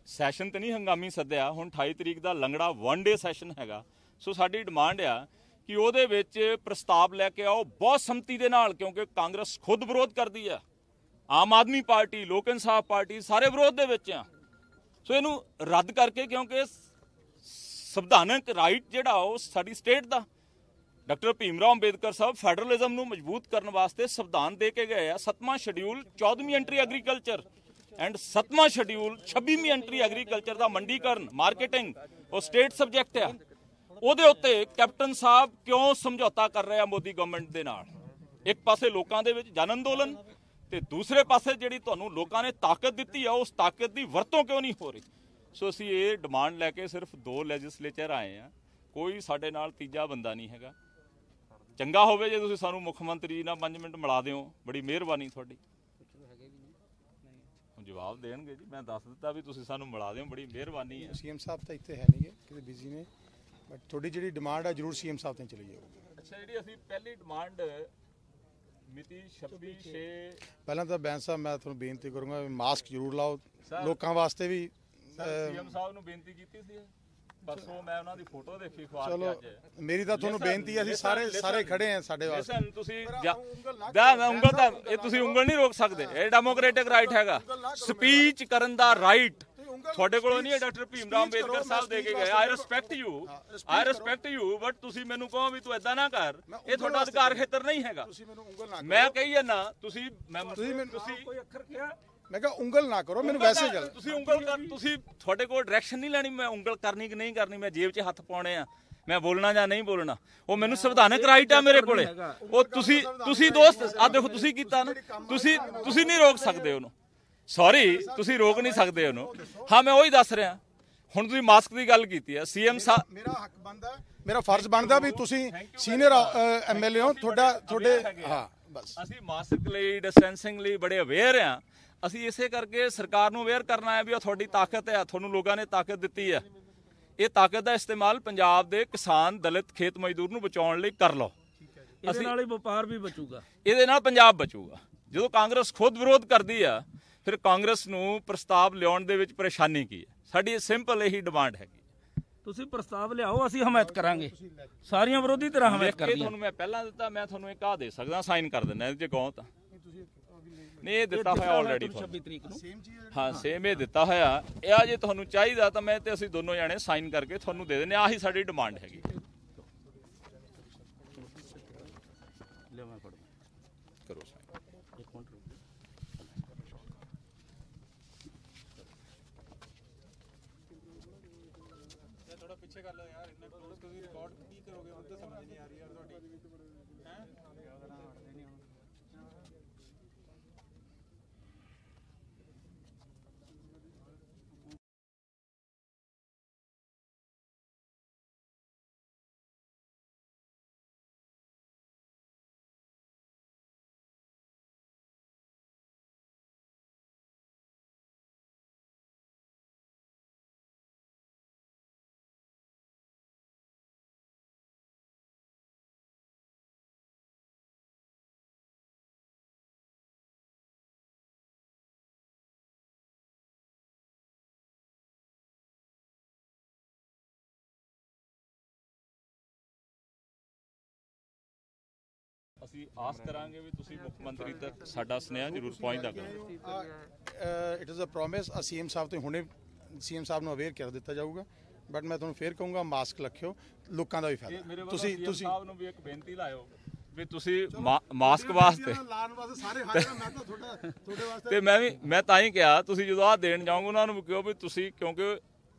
ਸੈਸ਼ਨ ਤੇ ਨਹੀਂ ਹੰਗਾਮੀ ਸੱਦਿਆ। ਹੁਣ 28 ਤਰੀਕ ਦਾ ਲੰਗੜਾ 1 ਡੇ ਸੈਸ਼ਨ ਹੈਗਾ। ਸੋ ਸਾਡੀ ਡਿਮਾਂਡ ਆ ਕਿ ਉਹਦੇ ਵਿੱਚ ਪ੍ਰਸਤਾਵ ਲੈ ਕੇ ਆਓ ਬਹੁਤ ਸੰਮਤੀ ਦੇ ਨਾਲ, ਕਿਉਂਕਿ ਕਾਂਗਰਸ ਖੁਦ ਵਿਰੋਧ ਕਰਦੀ ਹੈ, ਆਮ ਆਦਮੀ ਪਾਰਟੀ, ਲੋਕ ਇਨਸਾਫ ਪਾਰਟੀ ਸਾਰੇ ਵਿਰੋਧ ਦੇ ਵਿੱਚ ਆ। ਸੋ ਇਹਨੂੰ ਰੱਦ ਕਰਕੇ, ਕਿਉਂਕਿ ਸੰਵਿਧਾਨਕ ਰਾਈਟ ਜਿਹੜਾ ਉਹ ਸਾਡੀ ਸਟੇਟ ਦਾ, ਡਾਕਟਰ ਭੀਮ ਰਾਓ ਅੰਬੇਦਕਰ ਸਾਹਿਬ ਫੈਡਰਲਿਜ਼ਮ ਨੂੰ ਮਜ਼ਬੂਤ ਕਰਨ ਵਾਸਤੇ ਸੰਵਿਧਾਨ ਦੇ ਕੇ ਗਏ ਆ। 7ਵਾਂ ਸ਼ਡਿਊਲ 14ਵੀਂ ਐਂਟਰੀ ਐਗਰੀਕਲਚਰ ਐਂਡ 7ਵਾਂ ਸ਼ਡਿਊਲ 26ਵੀਂ ਐਂਟਰੀ ਐਗਰੀਕਲਚਰ ਦਾ ਮੰਡੀਕਰਨ, ਮਾਰਕੀਟਿੰਗ, ਉਹ ਸਟੇਟ ਸਬਜੈਕਟ ਆ। ਉਹਦੇ ਉੱਤੇ ਕੈਪਟਨ ਸਾਹਿਬ ਕਿਉਂ ਸਮਝੌਤਾ ਕਰ ਰਹੇ ਆ ਮੋਦੀ ਗਵਰਨਮੈਂਟ ਦੇ ਨਾਲ? ਇੱਕ ਪਾਸੇ ਲੋਕਾਂ ਦੇ ਵਿੱਚ ਜਨ ਅੰਦੋਲਨ ਤੇ ਦੂਸਰੇ ਪਾਸੇ ਜਿਹੜੀ ਤੁਹਾਨੂੰ ਲੋਕਾਂ ਨੇ ਤਾਕਤ ਦਿੱਤੀ ਆ, ਉਸ ਤਾਕਤ ਦੀ ਵਰਤੋਂ ਕਿਉਂ ਨਹੀਂ ਹੋ ਰਹੀ? ਸੋ ਅਸੀਂ ਇਹ ਡਿਮਾਂਡ ਲੈ ਕੇ ਸਿਰਫ 2 ਲੈਜਿਸਲੇਚਰ ਆਏ ਆ, ਕੋਈ ਸਾਡੇ ਨਾਲ ਤੀਜਾ ਬੰਦਾ ਨਹੀਂ ਹੈਗਾ। ਚੰਗਾ ਹੋਵੇ ਜੇ ਤੁਸੀਂ ਸਾਨੂੰ ਮੁੱਖ ਮੰਤਰੀ ਨਾਲ 5 ਮਿੰਟ ਮਿਲਾ ਦਿਓ, ਬੜੀ ਮਿਹਰਬਾਨੀ ਤੁਹਾਡੀ। ਹੁਣ ਜਵਾਬ ਦੇਣਗੇ ਜੀ, ਮੈਂ ਦੱਸ ਦਿੱਤਾ ਵੀ ਤੁਸੀਂ ਸਾਨੂੰ ਮਿਲਾ ਦਿਓ, ਬੜੀ ਮਿਹਰਬਾਨੀ ਹੈ। CM ਸਾਹਿਬ ਤਾਂ ਇੱਥੇ ਹੈ ਨਹੀਂਗੇ, ਕਿਤੇ ਬਿਜ਼ੀ ਨੇ, ਬਟ ਤੁਹਾਡੀ ਜਿਹੜੀ ਡਿਮਾਂਡ ਹੈ ਜ਼ਰੂਰ CM ਸਾਹਿਬ ਤੇ ਚਲੀ ਜਾਊਗੀ। ਅੱਛਾ, ਜਿਹੜੀ ਅਸੀਂ ਪਹਿਲੀ ਡਿਮਾਂਡ ਮਿਤੀ 26/6 ਪਹਿਲਾਂ ਤਾਂ ਬੈਂਸ ਸਾਹਿਬ ਮੈਂ ਤੁਹਾਨੂੰ ਬੇਨਤੀ ਕਰੂੰਗਾ ਵੀ ਮਾਸਕ ਜ਼ਰੂਰ ਲਾਓ, ਲੋਕਾਂ ਵਾਸਤੇ ਵੀ। CM ਸਾਹਿਬ ਨੂੰ ਬੇਨਤੀ ਕੀਤੀ ਸੀ ਪਰਸੋਂ ਮੈਂ ਉਹਨਾਂ ਦੀ ਫੋਟੋ ਦੇਖੀ ਅਖਬਾਰ ਚਲੋ ਤੇ ਅੱਜ ਮੇਰੀ ਤਾਂ ਤੁਹਾਨੂੰ ਬੇਨਤੀ ਹੈ, ਅਸੀਂ ਸਾਰੇ ਖੜੇ ਆ ਸਾਡੇ ਵਾਸਤੇ। ਲਿਸਨ ਤੁਸੀਂ ਮੈਂ ਉਂਗਲ ਤਾਂ ਇਹ ਤੁਸੀਂ ਉਂਗਲ ਨਹੀਂ ਰੋਕ ਸਕਦੇ, ਇਹ ਡੈਮੋਕ੍ਰੈਟਿਕ ਰਾਈਟ ਹੈਗਾ। ਸਪੀਚ ਕਰਨ ਦਾ ਰਾਈਟ ਤੁਹਾਡੇ ਕੋਲੋਂ ਨਹੀਂ ਹੈ, ਡਾਕਟਰ ਭੀਮ ਰਾਓ ਅੰਬੇਦਕਰ ਸਾਹਿਬ ਦੇ ਕੇ ਗਏ। ਆਈ ਰਿਸਪੈਕਟ ਯੂ ਬਟ ਤੁਸੀਂ ਮੈਨੂੰ ਕਹੋ ਵੀ ਤੂੰ ਏਦਾਂ ਨਾ ਕਰ, ਇਹ ਤੁਹਾਡਾ ਅਧਿਕਾਰ ਖੇਤਰ ਨਹੀਂ ਹੈਗਾ। ਮੈਂ ਕਹੀ ਜਾਂਦਾ ਤੁਸੀਂ ਕੋਈ ਅੱਖਰ ਕਿਹਾ, ਮੈਂ ਕਿਹਾ ਉਂਗਲ ਨਾ ਕਰੋ ਮੈਨੂੰ, ਵੈਸੇ ਗੱਲ ਤੁਸੀਂ ਉਂਗਲ ਕਰ, ਤੁਸੀਂ ਤੁਹਾਡੇ ਕੋਲ ਡਾਇਰੈਕਸ਼ਨ ਨਹੀਂ ਲੈਣੀ ਮੈਂ ਉਂਗਲ ਕਰਨੀ ਕਿ ਨਹੀਂ ਕਰਨੀ, ਮੈਂ ਜੇਬ 'ਚ ਹੱਥ ਪਾਉਣੇ ਆ, ਮੈਂ ਬੋਲਣਾ ਜਾਂ ਨਹੀਂ ਬੋਲਣਾ, ਉਹ ਮੈਨੂੰ ਸੰਵਿਧਾਨਕ ਰਾਈਟ ਆ ਮੇਰੇ ਕੋਲੇ। ਉਹ ਤੁਸੀਂ ਦੋਸਤ ਆ ਦੇਖੋ ਤੁਸੀਂ ਕੀਤਾ ਨਾ, ਤੁਸੀਂ ਨਹੀਂ ਰੋਕ ਸਕਦੇ ਉਹਨੂੰ, ਸੌਰੀ ਤੁਸੀਂ ਰੋਕ ਨਹੀਂ ਸਕਦੇ ਉਹਨੂੰ। ਹਾਂ ਮੈਂ ਉਹੀ ਦੱਸ ਰਿਹਾ। ਹੁਣ ਤੁਸੀਂ ਮਾਸਕ ਦੀ ਗੱਲ ਕੀਤੀ ਹੈ, ਸੀਐਮ ਸਾਹਿਬ ਮੇਰਾ ਹੱਕ ਬਣਦਾ, ਮੇਰਾ ਫਰਜ਼ ਬਣਦਾ ਵੀ ਤੁਸੀਂ ਸੀਨੀਅਰ ਐਮਐਲਏ ਹੋ, ਤੁਹਾਡੇ ਹਾਂ ਬਸ। ਅਸੀਂ ਮਾਸਕ ਲਈ ਡਿਸਟੈਂਸਿੰਗ ਲਈ ਬੜੇ ਅਵੇਅਰ ਆ। ਅਸੀਂ ਇਸੇ ਕਰਕੇ ਸਰਕਾਰ ਨੂੰ ਅਵੇਅਰ ਕਰਨਾ ਹੈ ਵੀ ਉਹ ਤੁਹਾਡੀ ਤਾਕਤ ਹੈ, ਤੁਹਾਨੂੰ ਲੋਕਾਂ ਨੇ ਤਾਕਤ ਦਿੱਤੀ ਹੈ। ਇਹ ਤਾਕਤ ਦਾ ਇਸਤੇਮਾਲ ਪੰਜਾਬ ਦੇ ਕਿਸਾਨ, ਦਲਿਤ, ਖੇਤ ਮਜ਼ਦੂਰ ਨੂੰ ਬਚਾਉਣ ਲਈ ਕਰ ਲਓ। ਇਹਦੇ ਨਾਲ ਹੀ ਵਪਾਰ ਵੀ ਬਚੂਗਾ, ਇਹਦੇ ਨਾਲ ਪੰਜਾਬ ਬਚੂਗਾ। ਜਦੋਂ ਕਾਂਗਰਸ ਖੁਦ ਵਿਰੋਧ ਕਰਦੀ ਆ ਫਿਰ ਕਾਂਗਰਸ ਨੂੰ ਪ੍ਰਸਤਾਵ ਲਿਆਉਣ ਦੇ ਵਿੱਚ ਪਰੇਸ਼ਾਨੀ ਕੀ ਹੈ? ਸਾਡੀ ਸਿੰਪਲ ਇਹੀ ਡਿਮਾਂਡ ਹੈਗੀ। ਤੁਸੀਂ ਪ੍ਰਸਤਾਵ ਲਿਆਓ, ਅਸੀਂ ਹਮਾਇਤ ਕਰਾਂਗੇ, ਸਾਰੀਆਂ ਵਿਰੋਧੀ ਧਿਰਾਂ ਹਮਾਇਤ ਕਰਦੀਆਂ। ਤੁਹਾਨੂੰ ਮੈਂ ਪਹਿਲਾਂ ਦਿੱਤਾ, ਮੈਂ ਤੁਹਾਨੂੰ ਇੱਕ ਆ ਦੇ ਸਕਦਾ, ਸਾਈਨ ਕਰ ਦਿੰਦਾ ਜੇ ਕਹੋ ਤਾਂ। ਨਹੀਂ ਇਹ ਦਿੱਤਾ ਹੋਇਆ ਆਲਰੇਡੀ 26 ਤਰੀਕ ਨੂੰ। ਹਾਂ ਸੇਮ ਇਹ ਦਿੱਤਾ ਹੋਇਆ। ਇਹ ਆ ਜੇ ਤੁਹਾਨੂੰ ਚਾਹੀਦਾ ਤਾਂ ਮੈਂ ਤੇ ਅਸੀਂ ਦੋਨੋਂ ਜਾਣੇ ਸਾਈਨ ਕਰਕੇ ਤੁਹਾਨੂੰ ਦੇ ਦਿੰਦੇ। ਆਹੀ ਸਾਡੀ ਡਿਮਾਂਡ ਹੈਗੀ। ਕਰੋ ਥੋੜਾ ਪਿੱਛੇ ਕਰ ਲਓ ਯਾਰ, ਇੰਨਾ ਕਲੋਜ਼ ਤੁਸੀਂ ਰਿਕਾਰਡ ਕੀ ਕਰੋਗੇ? ਹੁਣ ਤਾਂ ਸਮਝ ਨਹੀਂ ਆ ਰਹੀ ਯਾਰ ਤੁਹਾਡੀ ਹੈ। ਅਸੀਂ ਆਸ ਕਰਾਂਗੇ ਵੀ ਤੁਸੀਂ ਮੁੱਖ ਮੰਤਰੀ ਤੱਕ ਸਾਡਾ ਸੁਨੇਹਾ ਜ਼ਰੂਰ ਪਹੁੰਚਦਾ ਕਰੋ। It is a promise. CM ਸਾਹਿਬ ਤੇ ਹੁਣੇ ਸੀਐਮ ਸਾਹਿਬ ਨੂੰ ਅਵੇਅਰ ਕਰ ਦਿੱਤਾ ਜਾਊਗਾ, ਬਟ ਮੈਂ ਤੁਹਾਨੂੰ ਫੇਰ ਕਹੂੰਗਾ ਮਾਸਕ ਰੱਖਿਓ, ਲੋਕਾਂ ਦਾ ਵੀ ਫਾਇਦਾ। ਤੁਸੀਂ ਸਾਹਿਬ ਨੂੰ ਵੀ ਇੱਕ ਬੇਨਤੀ ਲਾਇਓ ਵੀ ਤੁਸੀਂ ਮਾਸਕ ਵਾਸਤੇ ਲਾਣ ਵਾਸਤੇ ਸਾਰੇ ਹਾਜ਼ਰ, ਮੈਂ ਤਾਂ ਤੁਹਾਡੇ ਵਾਸਤੇ। ਤੇ ਮੈਂ ਤਾਂ ਹੀ ਕਿਹਾ ਤੁਸੀਂ ਜਦੋਂ ਆਹ ਦੇਣ ਜਾਓਗੇ ਉਹਨਾਂ ਨੂੰ ਵੀ ਕਿਹੋ ਵੀ ਤੁਸੀਂ, ਕਿਉਂਕਿ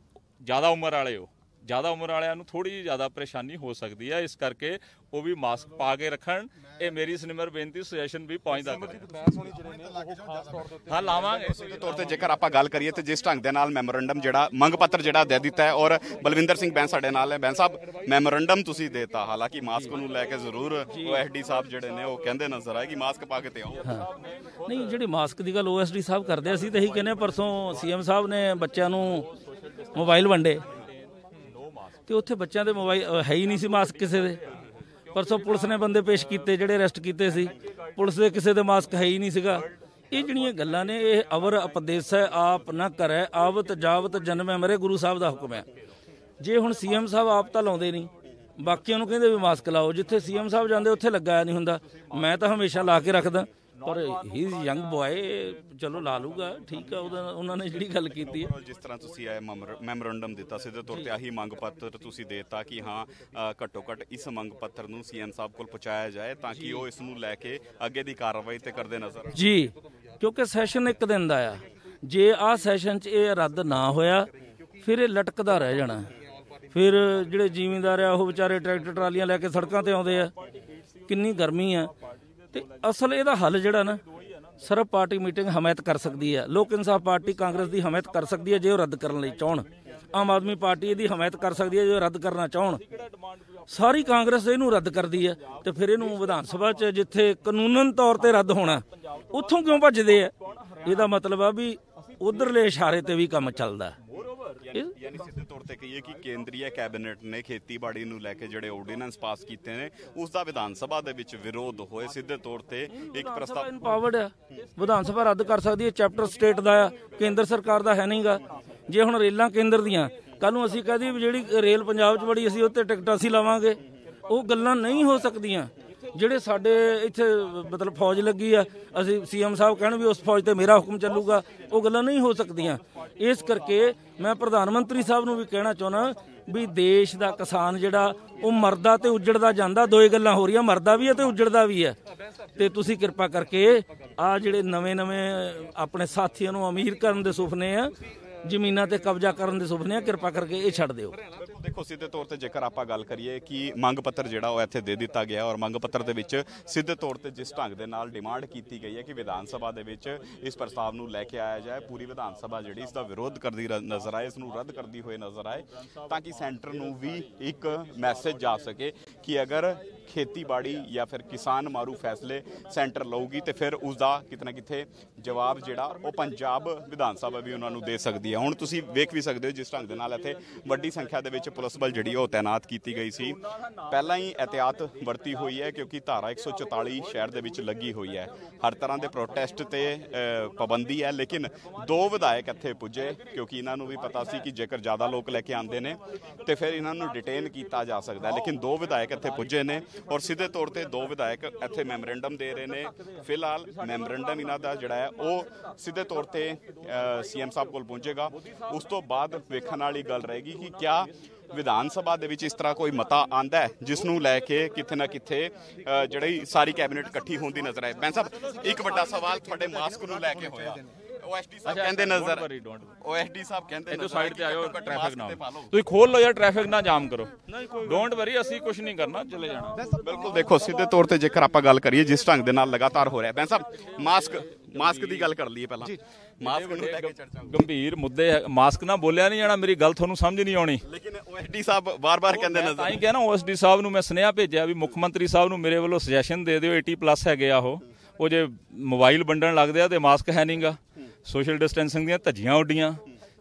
ਜ਼ਿਆਦਾ ਉਮਰ ਵਾਲੇ ਹੋ, ਜ਼ਿਆਦਾ ਉਮਰ ਵਾਲਿਆਂ ਨੂੰ ਥੋੜੀ ਜਿਹੀ ਜ਼ਿਆਦਾ ਪਰੇਸ਼ਾਨੀ ਹੋ ਸਕਦੀ ਹੈ, ਇਸ ਕਰਕੇ ਉਹ ਵੀ ਮਾਸਕ ਪਾ ਕੇ ਰੱਖਣ। ਇਹ ਮੇਰੀ ਸਿਨੇਮਰ ਬੇਨਤੀ ਸੁਜੈਸ਼ਨ ਵੀ ਪਹੁੰਚਦਾ ਹਾਂ ਲਾਵਾਂਗੇ ਸਿੱਧੇ ਤੌਰ ਤੇ ਜੇਕਰ ਆਪਾਂ ਗੱਲ ਕਰੀਏ ਤੇ ਜਿਸ ਢੰਗ ਦੇ ਨਾਲ ਮੈਮੋਰੰਡਮ ਜਿਹੜਾ ਮੰਗ ਪੱਤਰ ਜਿਹੜਾ ਦੇ ਦਿੱਤਾ ਹੈ, ਔਰ ਬਲਵਿੰਦਰ ਸਿੰਘ ਬੈਂਸ ਸਾਡੇ ਨਾਲ ਹੈ। ਬੈਂਸ ਸਾਹਿਬ ਮੈਮੋਰੰਡਮ ਤੁਸੀਂ ਦੇਤਾ, ਹਾਲਾਂਕਿ ਮਾਸਕ ਨੂੰ ਲੈ ਕੇ ਜ਼ਰੂਰ ਓਐਸਡੀ ਸਾਹਿਬ ਜਿਹੜੇ ਨੇ ਉਹ ਕਹਿੰਦੇ ਨਜ਼ਰ ਆਏ ਕਿ ਮਾਸਕ ਪਾ ਕੇ ਤੇ ਆਓ। ਨਹੀਂ ਜਿਹੜੀ ਮਾਸਕ ਦੀ ਗੱਲ ਓਐਸਡੀ ਸਾਹਿਬ ਕਰਦੇ, ਅਸੀਂ ਤਾਂ ਇਹੀ ਕਹਿੰਦੇ ਪਰਸੋਂ ਸੀਐਮ ਸਾਹਿਬ ਨੇ ਬੱਚਿਆਂ ਨੂੰ ਮੋਬਾਈਲ ਵੰਡੇ ਤੇ ਉੱਥੇ ਬੱਚਿਆਂ ਦੇ ਮੋਬਾਈਲ ਹੈ ਹੀ ਨਹੀਂ ਸੀ ਮਾਸਕ ਕਿਸੇ ਦੇ। ਪਰਸੋਂ ਪੁਲਿਸ ਨੇ ਬੰਦੇ ਪੇਸ਼ ਕੀਤੇ ਜਿਹੜੇ ਅਰੈਸਟ ਕੀਤੇ ਸੀ, ਪੁਲਿਸ ਦੇ ਕਿਸੇ ਦੇ ਮਾਸਕ ਹੈ ਹੀ ਨਹੀਂ ਸੀਗਾ। ਇਹ ਜਿਹੜੀਆਂ ਗੱਲਾਂ ਨੇ ਇਹ ਅਵਰ ਉਪਦੇਸ਼ ਹੈ, ਆਪ ਨਾ ਕਰੈ ਆਵਤ ਜਾਵਤ ਜਨਮੈ ਮਰੇ, ਗੁਰੂ ਸਾਹਿਬ ਦਾ ਹੁਕਮ ਹੈ। ਜੇ ਹੁਣ ਸੀਐਮ ਸਾਹਿਬ ਆਪ ਤਾਂ ਲਾਉਂਦੇ ਨਹੀਂ, ਬਾਕੀਆਂ ਨੂੰ ਕਹਿੰਦੇ ਵੀ ਮਾਸਕ ਲਾਓ, ਜਿੱਥੇ ਸੀਐਮ ਸਾਹਿਬ ਜਾਂਦੇ ਉੱਥੇ ਲੱਗਾਇਆ ਨਹੀਂ ਹੁੰਦਾ। ਮੈਂ ਤਾਂ ਹਮੇਸ਼ਾ ਲਾ ਕੇ ਰੱਖਦਾ, ਪਰ ਹੀ ਯੰਗ ਬੁਆਏ ਚਲੋ ਲਾ ਲੂਗਾ, ਠੀਕ ਆ। ਉਹਨਾਂ ਨੇ ਜਿਹੜੀ ਗੱਲ ਕੀਤੀ ਹੈ, ਜਿਸ ਤਰ੍ਹਾਂ ਤੁਸੀਂ ਇਹ ਮੈਮੋਰੰਡਮ ਦਿੱਤਾ, ਸਿੱਧੇ ਤੌਰ ਤੇ ਆਹੀ ਮੰਗ ਪੱਤਰ ਤੁਸੀਂ ਦੇਤਾ ਕਿ ਹਾਂ ਘੱਟੋ ਘੱਟ ਇਸ ਮੰਗ ਪੱਤਰ ਨੂੰ ਸੀਐਮ ਸਾਹਿਬ ਕੋਲ ਪਹੁੰਚਾਇਆ ਜਾਏ ਤਾਂ ਕਿ ਉਹ ਇਸ ਨੂੰ ਲੈ ਕੇ ਅੱਗੇ ਦੀ ਕਾਰਵਾਈ ਤੇ ਕਰਦੇ ਨਜ਼ਰ ਜੀ। ਕਿਉਂਕਿ ਸੈਸ਼ਨ ਇੱਕ ਦਿਨ ਦਾ ਆ, ਜੇ ਆਹ ਸੈਸ਼ਨ 'ਚ ਇਹ ਰੱਦ ਨਾ ਹੋਇਆ ਫਿਰ ਇਹ ਲਟਕਦਾ ਰਹਿ ਜਾਣਾ। ਫਿਰ ਜਿਹੜੇ ਜ਼ਿਮੀਂਦਾਰ ਆ ਉਹ ਵਿਚਾਰੇ ਟਰੈਕਟਰ ਟਰਾਲੀਆਂ ਲੈ ਕੇ ਸੜਕਾਂ ਤੇ ਆਉਂਦੇ ਆ, ਕਿੰਨੀ ਗਰਮੀ ਆ। ਤੇ ਅਸਲ ਇਹਦਾ ਹੱਲ ਜਿਹੜਾ ਨਾ, ਸਰਬ ਪਾਰਟੀ ਮੀਟਿੰਗ ਹਮਾਇਤ ਕਰ ਸਕਦੀ ਹੈ। ਲੋਕ ਇਨਸਾਫ ਪਾਰਟੀ ਕਾਂਗਰਸ ਦੀ ਹਮਾਇਤ ਕਰ ਸਕਦੀ ਹੈ ਜੇ ਉਹ ਰੱਦ ਕਰਨ ਲਈ ਚਾਹਣ। ਆਮ ਆਦਮੀ ਪਾਰਟੀ ਇਹਦੀ ਹਮਾਇਤ ਕਰ ਸਕਦੀ ਹੈ ਜੇ ਉਹ ਰੱਦ ਕਰਨਾ ਚਾਹਣ। ਸਾਰੀ ਕਾਂਗਰਸ ਇਹਨੂੰ ਰੱਦ ਕਰਦੀ ਹੈ ਤੇ ਫਿਰ ਇਹਨੂੰ ਵਿਧਾਨ ਸਭਾ 'ਚ ਜਿੱਥੇ ਕਾਨੂੰਨਨ ਤੌਰ ਤੇ ਰੱਦ ਹੋਣਾ, ਉੱਥੋਂ ਕਿਉਂ ਭੱਜਦੇ ਆ? ਇਹਦਾ ਮਤਲਬ ਆ ਵੀ ਉਧਰਲੇ ਇਸ਼ਾਰੇ ਤੇ ਵੀ ਕੰਮ ਚੱਲਦਾ। ਯਾਨੀ ਸਿੱਧੇ ਤੌਰ ਤੇ ਕਹੀਏ ਕਿ ਕੇਂਦਰੀ ਕੈਬਨਿਟ ਨੇ ਖੇਤੀਬਾੜੀ ਨੂੰ ਲੈ ਕੇ ਜਿਹੜੇ ਆਰਡੀਨੈਂਸ ਪਾਸ ਕੀਤੇ ਨੇ ਉਸ ਦਾ ਵਿਧਾਨ ਸਭਾ ਦੇ ਵਿੱਚ ਵਿਰੋਧ ਹੋਏ। ਸਿੱਧੇ ਤੌਰ ਤੇ ਇੱਕ ਪ੍ਰਸਤਾਵ ਇੰਪਾਵਰਡ ਆ, ਵਿਧਾਨ ਸਭਾ ਰੱਦ ਕਰ ਸਕਦੀ ਹੈ। ਚੈਪਟਰ ਸਟੇਟ ਦਾ ਆ, ਕੇਂਦਰ ਸਰਕਾਰ ਦਾ ਹੈ ਨਹੀਂਗਾ। ਜੇ ਹੁਣ ਰੇਲਾਂ ਕੇਂਦਰ ਦੀਆਂ ਕੱਲ ਨੂੰ ਅਸੀਂ ਕਹਦੇ ਵੀ ਜਿਹੜੀ ਰੇਲ ਪੰਜਾਬ 'ਚ ਬੜੀ ਅਸੀਂ ਉੱਤੇ ਟਿਕਟਾਂ ਅਸੀਂ ਲਵਾਂਗੇ, ਉਹ ਗੱਲਾਂ ਨਹੀਂ ਹੋ ਸਕਦੀਆਂ। ਜਿਹੜੇ ਸਾਡੇ ਇੱਥੇ ਮਤਲਬ ਫੌਜ ਲੱਗੀ ਆ, ਅਸੀਂ CM ਸਾਹਿਬ ਕਹਿਣ ਵੀ ਉਸ ਫੌਜ ਤੇ ਮੇਰਾ ਹੁਕਮ ਚੱਲੂਗਾ, ਉਹ ਗੱਲਾਂ ਨਹੀਂ ਹੋ ਸਕਦੀਆਂ। ਇਸ ਕਰਕੇ ਮੈਂ ਪ੍ਰਧਾਨ ਮੰਤਰੀ ਸਾਹਿਬ ਨੂੰ ਵੀ ਕਹਿਣਾ ਚਾਹੁੰਦਾ ਵੀ ਦੇਸ਼ ਦਾ ਕਿਸਾਨ ਜਿਹੜਾ ਉਹ ਮਰਦਾ ਤੇ ਉੱਜੜਦਾ ਜਾਂਦਾ, ਦੋਏ ਗੱਲਾਂ ਹੋ ਰਹੀਆਂ, ਮਰਦਾ ਵੀ ਹੈ ਤੇ ਉੱਜੜਦਾ ਵੀ ਹੈ। ਤੇ ਤੁਸੀਂ ਕਿਰਪਾ ਕਰਕੇ ਆ ਜਿਹੜੇ ਨਵੇਂ ਆਪਣੇ ਸਾਥੀਆਂ ਨੂੰ ਅਮੀਰ ਕਰਨ ਦੇ ਸੁਪਨੇ ਆ, ਜ਼ਮੀਨਾਂ ਤੇ ਕਬਜ਼ਾ ਕਰਨ ਦੇ ਸੁਪਨੇ ਆ, ਕਿਰਪਾ ਕਰਕੇ ਇਹ ਛੱਡ ਦਿਓ। ਦੇਖੋ ਸਿੱਧੇ ਤੌਰ ਤੇ ਜੇਕਰ ਆਪਾਂ ਗੱਲ ਕਰੀਏ ਕਿ ਮੰਗ ਪੱਤਰ ਜਿਹੜਾ ਉਹ ਇੱਥੇ ਦੇ ਦਿੱਤਾ ਗਿਆ ਔਰ ਮੰਗ ਪੱਤਰ ਦੇ ਵਿੱਚ ਸਿੱਧੇ ਤੌਰ ਤੇ ਜਿਸ ਢੰਗ ਦੇ ਨਾਲ ਡਿਮਾਂਡ ਕੀਤੀ ਗਈ ਹੈ ਕਿ ਵਿਧਾਨ ਸਭਾ ਦੇ ਵਿੱਚ ਇਸ ਪ੍ਰਸਤਾਵ ਨੂੰ ਲੈ ਕੇ ਆਇਆ ਜਾਏ, ਪੂਰੀ ਵਿਧਾਨ ਸਭਾ ਜਿਹੜੀ ਇਸ ਦਾ ਵਿਰੋਧ ਕਰਦੀ ਨਜ਼ਰ ਆਏ, ਇਸ ਨੂੰ ਰੱਦ ਕਰਦੀ ਹੋਏ ਨਜ਼ਰ ਆਏ, ਤਾਂ ਕਿ ਸੈਂਟਰ ਨੂੰ ਵੀ ਇੱਕ ਮੈਸੇਜ ਜਾ ਸਕੇ ਕਿ ਅਗਰ ਖੇਤੀਬਾੜੀ ਜਾਂ ਫਿਰ ਕਿਸਾਨ ਮਾਰੂ ਫੈਸਲੇ ਸੈਂਟਰ ਲਊਗੀ ਤੇ ਫਿਰ ਉਸ ਦਾ ਕਿਤੇ ਨਾ ਕਿਤੇ ਜਵਾਬ ਜਿਹੜਾ ਉਹ ਪੰਜਾਬ ਵਿਧਾਨ ਸਭਾ ਵੀ ਉਹਨਾਂ ਨੂੰ ਦੇ ਸਕਦੀ ਹੈ। ਹੁਣ ਤੁਸੀਂ ਵੇਖ ਵੀ ਸਕਦੇ ਹੋ ਜਿਸ ਢੰਗ ਦੇ ਨਾਲ ਇੱਥੇ ਵੱਡੀ ਸੰਖਿਆ ਦੇ ਵਿੱਚ ਪੁਲਿਸ ਬਲ ਜਿਹੜੀ ਉਹ ਤਾਇਨਾਤ ਕੀਤੀ ਗਈ ਸੀ। ਪਹਿਲਾਂ ਹੀ ਇਹਤਿਆਤ ਵਰਤੀ ਹੋਈ ਹੈ ਕਿਉਂਕਿ ਧਾਰਾ 144 ਸ਼ਹਿਰ ਦੇ ਵਿੱਚ ਲੱਗੀ ਹੋਈ ਹੈ। ਹਰ ਤਰ੍ਹਾਂ ਦੇ ਪ੍ਰੋਟੈਸਟ ਤੇ ਪਾਬੰਦੀ ਹੈ, ਲੇਕਿਨ 2 ਵਿਧਾਇਕ ਇੱਥੇ ਪੁੱਜੇ ਕਿਉਂਕਿ ਇਹਨਾਂ ਨੂੰ ਵੀ ਪਤਾ ਸੀ ਕਿ ਜੇਕਰ ਜ਼ਿਆਦਾ ਲੋਕ ਲੈ ਕੇ ਆਉਂਦੇ ਨੇ ਤੇ ਫਿਰ ਇਹਨਾਂ ਨੂੰ ਡਿਟੇਨ ਕੀਤਾ ਜਾ ਸਕਦਾ ਹੈ। ਲੇਕਿਨ 2 ਵਿਧਾਇਕ ਇੱਥੇ ਪੁੱਜੇ ਨੇ ਔਰ ਸਿੱਧੇ ਤੌਰ ਤੇ 2 ਵਿਧਾਇਕ ਇੱਥੇ ਮੈਮੋਰੈਂਡਮ ਦੇ ਰਹੇ ਨੇ। ਫਿਲਹਾਲ ਮੈਮੋਰੈਂਡਮ ਇਹਨਾਂ ਦਾ ਜਿਹੜਾ ਹੈ ਉਹ ਸਿੱਧੇ ਤੌਰ ਤੇ CM ਸਾਹਿਬ ਕੋਲ ਪਹੁੰਚੇਗਾ। ਉਸ ਤੋਂ ਬਾਅਦ ਵੇਖਣ ਵਾਲੀ ਗੱਲ ਰਹੇਗੀ ਕਿ ਕਿਆ ਵਿਧਾਨ ਸਭਾ ਦੇ ਵਿੱਚ ਇਸ ਤਰ੍ਹਾਂ ਕੋਈ ਮਤਾ ਆਂਦਾ ਹੈ ਜਿਸ ਨੂੰ ਲੈ ਕੇ ਕਿਤੇ ਨਾ ਕਿਤੇ ਜਿਹੜੀ ਸਾਰੀ ਕੈਬਨਿਟ ਇਕੱਠੀ ਹੋਣ ਦੀ ਨਜ਼ਰ ਆਏ। ਬੈਂਸ ਸਾਹਿਬ, ਇੱਕ ਵੱਡਾ ਸਵਾਲ ਤੁਹਾਡੇ ਮਾਸਕ ਨੂੰ ਲੈ ਕੇ ਹੋਇਆ। OSD ਸਾਹਿਬ ਕਹਿੰਦੇ ਨਜ਼ਰ OSD ਸਾਹਿਬ ਕਹਿੰਦੇ ਨਜ਼ਰ ਸਾਈਡ ਤੇ ਆਇਓ, ਟ੍ਰੈਫਿਕ ਨਾ ਤੁਸੀਂ ਖੋਲ ਲਓ ਯਾਰ, ਟ੍ਰੈਫਿਕ ਨਾ ਜਾਮ ਕਰੋ, ਡੋਂਟ ਵਰੀ, ਅਸੀਂ ਕੁਝ ਨਹੀਂ ਕਰਨਾ, ਚਲੇ ਜਾਣਾ। ਬਿਲਕੁਲ ਦੇਖੋ ਸਿੱਧੇ ਤੌਰ ਤੇ ਜੇਕਰ ਆਪਾਂ ਗੱਲ ਕਰੀਏ ਜਿਸ ਢੰਗ ਦੇ ਨਾਲ ਲਗਾਤਾਰ ਹੋ ਰਿਹਾ। ਬੈਂਸ ਸਾਹਿਬ, ਮਾਸਕ ਦੀ ਗੱਲ ਕਰ ਲਈਏ ਪਹਿਲਾਂ। ਮਾਸਕ ਨੂੰ ਲੈ ਕੇ ਚਰਚਾ ਗੰਭੀਰ ਮੁੱਦੇ, ਮਾਸਕ ਨਾ ਬੋਲਿਆ ਨਹੀਂ ਜਾਣਾ, ਮੇਰੀ ਗੱਲ ਤੁਹਾਨੂੰ ਸਮਝ ਨਹੀਂ ਆਉਣੀ। ਲੇਕਿਨ OSD ਸਾਹਿਬ ਵਾਰ-ਵਾਰ ਕਹਿੰਦੇ ਨਜ਼ਰ, ਤਾਂ ਹੀ ਕਿਹਾ ਨਾ OSD ਸਾਹਿਬ ਨੂੰ ਮੈਂ ਸੁਨੇਹਾ ਭੇਜਿਆ ਵੀ ਮੁੱਖ ਮੰਤਰੀ ਸਾਹਿਬ ਨੂੰ ਮੇਰੇ ਵੱਲੋਂ ਸੁਜੈਸ਼ਨ ਦੇ ਦਿਓ, 80+ ਹੈਗੇ ਆ ਉਹ ਜੇ ਮੋਬਾਈਲ ਵੰਡਣ ਲੱਗਦੇ ਆ ਤੇ ਮਾਸਕ ਹੈ ਨਹੀਂਗਾ, ਸੋਸ਼ਲ ਡਿਸਟੈਂਸਿੰਗ ਦੀਆਂ ਧੱਜੀਆਂ ਉੱਡੀਆਂ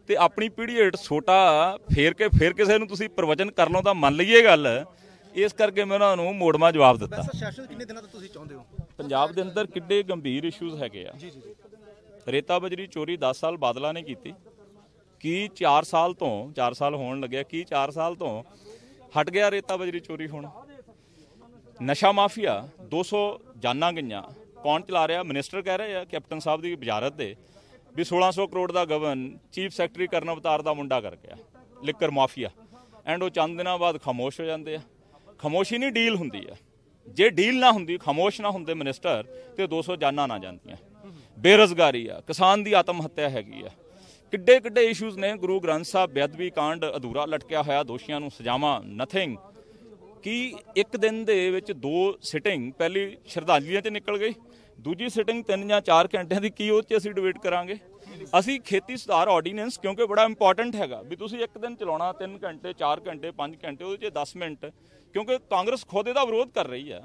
ਤੇ ਆਪਣੀ ਪੀੜ੍ਹੀ ਹੇਠ ਛੋਟਾ ਫੇਰ ਕਿਸੇ ਨੂੰ ਤੁਸੀਂ ਪ੍ਰਵਚਨ ਕਰ ਲਓ ਤਾਂ ਮੰਨ ਲਈਏ ਗੱਲ। ਇਸ ਕਰਕੇ ਮੈਂ ਉਹਨਾਂ ਨੂੰ ਮੋੜਵਾਂ ਜਵਾਬ ਦਿੱਤਾ। ਸੈਸ਼ਨ ਕਿੰਨੇ ਦਿਨਾਂ ਤੋਂ ਤੁਸੀਂ ਚਾਹੁੰਦੇ ਹੋ? ਪੰਜਾਬ ਦੇ ਅੰਦਰ ਕਿੱਡੇ ਗੰਭੀਰ ਇਸ਼ੂਜ਼ ਹੈਗੇ ਆ। ਰੇਤਾ ਬਜਰੀ ਚੋਰੀ 10 ਸਾਲ ਬਾਦਲਾਂ ਨੇ ਕੀਤੀ, ਕੀ 4 ਸਾਲ ਹੋਣ ਲੱਗਿਆ, ਕੀ 4 ਸਾਲ ਤੋਂ ਹਟ ਗਿਆ ਰੇਤਾ ਬਜਰੀ ਚੋਰੀ? ਹੁਣ ਨਸ਼ਾ ਮਾਫੀਆ, 200 ਜਾਨਾਂ ਗਈਆਂ, ਕੌਣ ਚਲਾ ਰਿਹਾ? ਮਿਨਿਸਟਰ ਕਹਿ ਰਹੇ ਆ ਕੈਪਟਨ ਸਾਹਿਬ ਦੀ ਵਜ਼ਾਰਤ ਦੇ ਵੀ 1600 ਕਰੋੜ ਦਾ ਗਵਨ ਚੀਫ ਸੈਕਟਰੀ ਕਰਨ ਅਵਤਾਰ ਦਾ ਮੁੰਡਾ ਕਰ ਗਿਆ, ਲਿਕਰ ਮਾਫੀਆ। ਐਂਡ ਉਹ ਚੰਦ ਦਿਨਾਂ ਬਾਅਦ ਖਾਮੋਸ਼ ਹੋ ਜਾਂਦੇ ਆ। ਖਾਮੋਸ਼ੀ ਨਹੀਂ ਡੀਲ ਹੁੰਦੀ ਆ, ਜੇ ਡੀਲ ਨਾ ਹੁੰਦੀ, ਖਾਮੋਸ਼ ਨਾ ਹੁੰਦੇ ਮਿਨਿਸਟਰ ਤੇ 200 ਜਾਨਾਂ ਨਾ ਜਾਂਦੀਆਂ। ਬੇਰੁਜ਼ਗਾਰੀ ਆ, ਕਿਸਾਨ ਦੀ ਆਤਮ ਹੱਤਿਆ ਹੈਗੀ ਆ, ਕਿੱਡੇ ਇਸ਼ੂਜ਼ ਨੇ। ਗੁਰੂ ਗ੍ਰੰਥ ਸਾਹਿਬ ਬੇਅਦਬੀ ਕਾਂਡ ਅਧੂਰਾ ਲਟਕਿਆ ਹੋਇਆ, ਦੋਸ਼ੀਆਂ ਨੂੰ ਸਜ਼ਾਵਾਂ ਨਥਿੰਗ। ਕਿ ਇੱਕ ਦਿਨ ਦੇ ਵਿੱਚ 2 ਸਿਟਿੰਗ, ਪਹਿਲੀ ਸ਼ਰਧਾਂਜਲੀਆਂ 'ਚ ਨਿਕਲ ਗਈ, ਦੂਜੀ ਸਿਟਿੰਗ 3 ਜਾਂ 4 ਘੰਟਿਆਂ ਦੀ, ਕੀ ਉਹ 'ਚ ਅਸੀਂ ਡਿਬੇਟ ਕਰਾਂਗੇ? ਅਸੀਂ ਖੇਤੀ ਸੁਧਾਰ ਆਰਡੀਨੈਂਸ ਕਿਉਂਕਿ ਬੜਾ ਇੰਪੋਰਟੈਂਟ ਹੈਗਾ ਵੀ ਤੁਸੀਂ ਇੱਕ ਦਿਨ ਚਲਾਉਣਾ 3 ਘੰਟੇ 4 ਘੰਟੇ 5 ਘੰਟੇ, ਉਹਦੇ 'ਚ 10 ਮਿੰਟ, ਕਿਉਂਕਿ ਕਾਂਗਰਸ ਖੁਦ ਇਹਦਾ ਵਿਰੋਧ ਕਰ ਰਹੀ ਆ।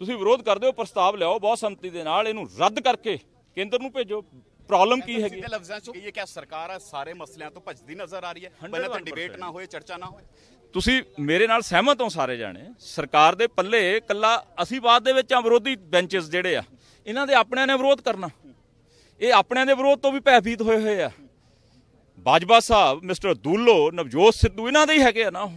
ਤੁਸੀਂ ਵਿਰੋਧ ਕਰਦੇ ਹੋ, ਪ੍ਰਸਤਾਵ ਲਿਆਓ ਬਹੁਤ ਸੰਮਤੀ ਦੇ ਨਾਲ, ਇਹਨੂੰ ਰੱਦ ਕਰਕੇ ਕੇਂਦਰ ਨੂੰ ਭੇਜੋ। ਪ੍ਰੋਬਲਮ ਕੀ ਹੈਗੀ? ਸਿੱਧੇ ਲਫ਼ਜ਼ਾਂ 'ਚ ਕਹੀਏ ਕਿ ਸਰਕਾਰ ਹੈ ਸਾਰੇ ਮਸਲਿਆਂ ਤੋਂ ਭੱਜਦੀ ਨਜ਼ਰ ਆ ਰਹੀ ਹੈ, ਪਹਿਲਾਂ ਤਾਂ ਡਿਬੇਟ ਨਾ ਹੋਏ, ਚਰਚਾ ਨਾ ਹੋਏ। ਤੁਸੀਂ ਮੇਰੇ ਨਾਲ ਸਹਿਮਤ ਹੋ ਸਾਰੇ ਜਾਣੇ? ਸਰਕਾਰ ਦੇ ਪੱਲੇ ਕੱਲਾ ਅਸੀਂ ਬਾਅਦ ਦੇ ਵਿੱਚ ਆ ਵਿਰੋਧੀ ਬੈਂਚਸ ਜਿਹੜੇ ਆ, ਇਹਨਾਂ ਦੇ ਆਪਣਿਆਂ ਨੇ ਵਿਰੋਧ ਕਰਨਾ, ਇਹ ਆਪਣਿਆਂ ਦੇ ਵਿਰੋਧ ਤੋਂ ਵੀ ਭੈਭੀਤ ਹੋਏ ਆ। ਬਾਜਵਾ ਸਾਹਿਬ, ਮਿਸਟਰ ਦੂਲੋ, ਨਵਜੋਤ ਸਿੱਧੂ, ਇਹਨਾਂ ਦੇ ਹੀ ਹੈਗੇ ਆ ਨਾ।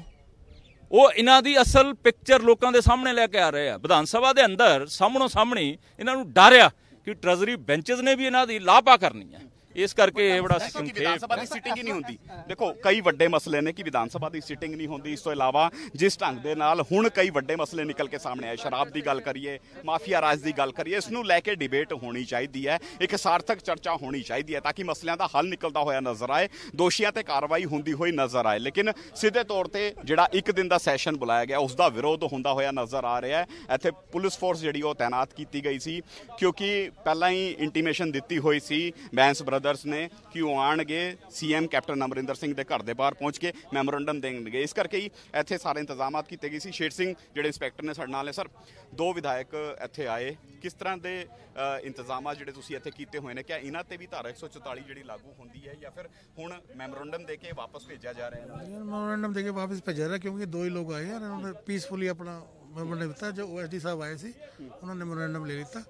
ਉਹ ਇਹਨਾਂ ਦੀ ਅਸਲ ਪਿਕਚਰ ਲੋਕਾਂ ਦੇ ਸਾਹਮਣੇ ਲੈ ਕੇ ਆ ਰਹੇ ਆ। ਵਿਧਾਨ ਸਭਾ ਦੇ ਅੰਦਰ ਸਾਹਮਣੋ ਸਾਹਮਣੀ ਇਹਨਾਂ ਨੂੰ ਡਰ ਆ ਕਿ ਟ੍ਰੈਜਰੀ ਬੈਂਚਸ ਨੇ ਵੀ ਇਹਨਾਂ ਦੀ ਲਾਪਾ ਕਰਨੀ ਹੈ। ਇਸ ਕਰਕੇ ਇਹ ਬੜਾ ਵਿਧਾਨ ਸਭਾ ਦੀ ਸਿਟਿੰਗ ਹੀ ਨਹੀਂ ਹੁੰਦੀ। ਦੇਖੋ ਕਈ ਵੱਡੇ ਮਸਲੇ ਨੇ ਕਿ ਵਿਧਾਨ ਸਭਾ ਦੀ ਸਿਟਿੰਗ ਨਹੀਂ ਹੁੰਦੀ। ਇਸ ਤੋਂ ਇਲਾਵਾ ਜਿਸ ਢੰਗ ਦੇ ਨਾਲ ਹੁਣ ਕਈ ਵੱਡੇ ਮਸਲੇ ਨਿਕਲ ਕੇ ਸਾਹਮਣੇ ਆਏ, ਸ਼ਰਾਬ ਦੀ ਗੱਲ ਕਰੀਏ, ਮਾਫੀਆ ਰਾਜ ਦੀ ਗੱਲ ਕਰੀਏ, ਇਸ ਨੂੰ ਲੈ ਕੇ ਡਿਬੇਟ ਹੋਣੀ ਚਾਹੀਦੀ ਹੈ, ਇੱਕ ਸਾਰਥਕ ਚਰਚਾ ਹੋਣੀ ਚਾਹੀਦੀ ਹੈ ਤਾਂ ਕਿ ਮਸਲਿਆਂ ਦਾ ਹੱਲ ਨਿਕਲਦਾ ਹੋਇਆ ਨਜ਼ਰ ਆਏ, ਦੋਸ਼ੀਆਂ ਤੇ ਕਾਰਵਾਈ ਹੁੰਦੀ ਹੋਈ ਨਜ਼ਰ ਆਏ। ਲੇਕਿਨ ਸਿੱਧੇ ਤੌਰ ਤੇ ਜਿਹੜਾ ਇੱਕ ਦਿਨ ਦਾ ਸੈਸ਼ਨ ਬੁਲਾਇਆ ਗਿਆ ਉਸ ਦਾ ਵਿਰੋਧ ਹੁੰਦਾ ਹੋਇਆ ਨਜ਼ਰ ਆ ਰਿਹਾ ਹੈ। ਇੱਥੇ ਪੁਲਿਸ ਫੋਰਸ ਜਿਹੜੀ ਉਹ ਤਾਇਨਾਤ ਕੀਤੀ ਗਈ ਸੀ ਕਿਉਂਕਿ ਪਹਿਲਾਂ ਹੀ ਇੰਟੀਮੇਸ਼ਨ ਦਿੱਤੀ ਹੋਈ ਸੀ ਬੈਂਸ ਬ੍ਰਦਰਸ ਨੇ ਕਿ ਉਹ ਆਣਗੇ, CM ਕੈਪਟਨ ਅਮਰਿੰਦਰ ਸਿੰਘ ਦੇ ਘਰ ਦੇ ਬਾਹਰ ਪਹੁੰਚ ਕੇ ਮੈਮੋਰੰਡਮ ਦੇਣਗੇ। ਇਸ ਕਰਕੇ ਹੀ ਇੱਥੇ ਸਾਰੇ ਇੰਤਜ਼ਾਮਾਤ ਕੀਤੇ ਗਏ ਸੀ। ਸ਼ੇਰ ਸਿੰਘ ਜਿਹੜੇ ਇੰਸਪੈਕਟਰ ਨੇ ਸਾਡੇ ਨਾਲ ਨੇ। ਸਰ, 2 ਵਿਧਾਇਕ ਇੱਥੇ ਆਏ, ਕਿਸ ਤਰ੍ਹਾਂ ਦੇ ਇੰਤਜ਼ਾਮਾਤ ਜਿਹੜੇ ਤੁਸੀਂ ਇੱਥੇ ਕੀਤੇ ਹੋਏ ਨੇ? ਕਿਆ ਇਹਨਾਂ ਤੇ ਵੀ ਧਾਰਾ 144 ਜਿਹੜੀ ਲਾਗੂ ਹੁੰਦੀ ਹੈ ਜਾਂ ਫਿਰ ਹੁਣ ਮੈਮੋਰੰਡਮ ਦੇ ਕੇ ਵਾਪਸ ਭੇਜਿਆ ਜਾ ਰਿਹਾ ਹੈ? ਮੈਮੋਰੰਡਮ ਦੇ ਕੇ ਵਾਪਸ ਭੇਜਿਆ ਰਿਹਾ ਕਿਉਂਕਿ 2 ਹੀ ਲੋਕ ਆਏ ਯਾਰ, ਉਹਨਾਂ ਨੇ ਪੀਸਫੁਲੀ ਆਪਣਾ ਮੈਮੋਰੰਡਮ ਦਿੱਤਾ। ਜੋ OSD ਸਾਹਿਬ ਆਏ ਸੀ ਉਹਨਾਂ ਨੇ ਮੈਮੋਰੰਡਮ ਲੈ ਲਿੱਤਾ